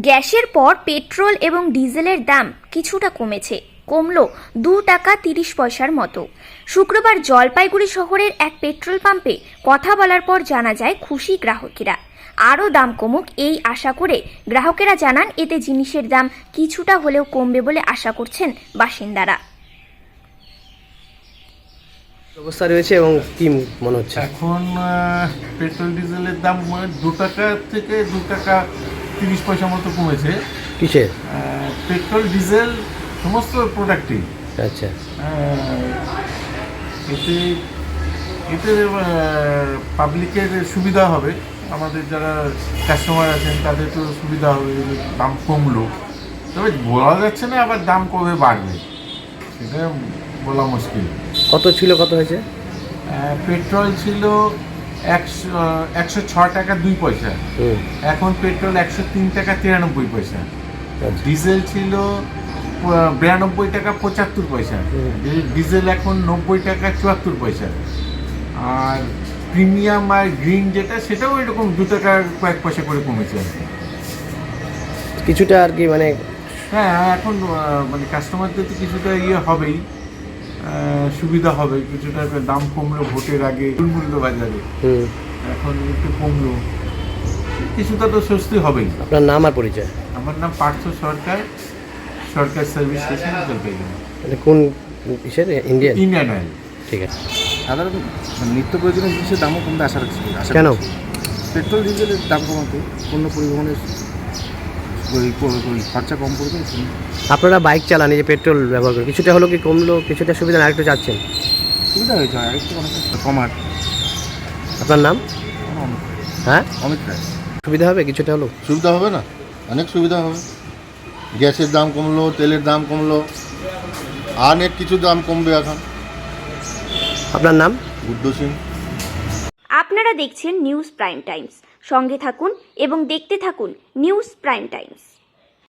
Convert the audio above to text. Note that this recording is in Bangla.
গ্যাসের পর পেট্রোল এবং ডিজেলের দাম কিছুটা কমেছে, কমলো 2 টাকা 30 পয়সার মতো। শুক্রবার জলপাইগুড়ি শহরের এক পেট্রোল পাম্পে কথা বলার পর জানা যায় খুশি গ্রাহকেরা। আরও দাম কমুক এই আশা করে গ্রাহকেরা জানান এতে জিনিসের দাম কিছুটা হলেও কমবে বলে আশা করছেন বাসিন্দারা। অবস্থা রয়েছে এবং কি মনে হচ্ছে এখন পেট্রোল ডিজেলের দাম 2 টাকা থেকে 2 টাকা 30 পয়সা মতো কমেছে। কিসের? পেট্রোল ডিজেল সমস্ত প্রোডাক্টই। আচ্ছা, এতে এতে পাবলিকের সুবিধা হবে, আমাদের যারা কাস্টমার আছেন তাদের তো সুবিধা হবে, দাম কমলো। তবে বলা যাচ্ছে না আবার দাম কবে বাড়বে, সেটা বলা মুশকিল। কত ছিল, কত হয়েছে? পেট্রোল ছিল 106 টাকা 2 পয়সা, এখন পেট্রোল 103 টাকা 93 পয়সা। ডিজেল ছিল 92 টাকা 75 পয়সা, ডিজেল এখন 90 টাকা 74 পয়সা। আর প্রিমিয়াম আর গ্রিন যেটা, সেটাও এরকম 2 টাকা কয়েক পয়সা করে কমেছে আর কি। কিছুটা আর কি মানে হ্যাঁ, এখন মানে কাস্টমারদের তো কিছুটা হবেই, সুবিধা হবে, কিছুটা দাম কমলো ভোটের আগে মূল্য বাজারে, এখন একটু কমলো, কিছুটা তো স্বস্তি হবেই। আপনার নাম আর পরিচয়? আমার নাম পার্থ সরকার, সরকার সার্ভিস স্টেশন জলপাইগুড়ি। মানে কোন কিসের? Indian oil. ঠিক আছে। সাধারণ নিত্য প্রয়োজনীয় জিনিসের দামও কমতে আশা রাখছি। কেন? পেট্রোল ডিজেলের দাম কমাতে, পণ্য পরিবহনের খরচা কম করবে। আপনারা বাইক চালান, এই যে পেট্রোল ব্যবহার করেন, কিছুটা হলো কি কমলো, কিছুটা সুবিধা না আরেকটু চাচ্ছেন? সুবিধা হয়েছে, আরেকটু অনেকটা কমার। আপনার নাম? হ্যাঁ, অমিত রায়। সুবিধা হবে কিছুটা হলো? সুবিধা হবে না, অনেক সুবিধা হবে। গ্যাসের দাম কমলো, তেলের দাম কমলো, অনেক কিছু দাম কমবে এখন। আপনার নাম? বুদ্ধ সিং। আপনারা দেখছেন নিউজ প্রাইম টাইমস। সঙ্গে থাকুন এবং দেখতে থাকুন নিউজ প্রাইম টাইমস।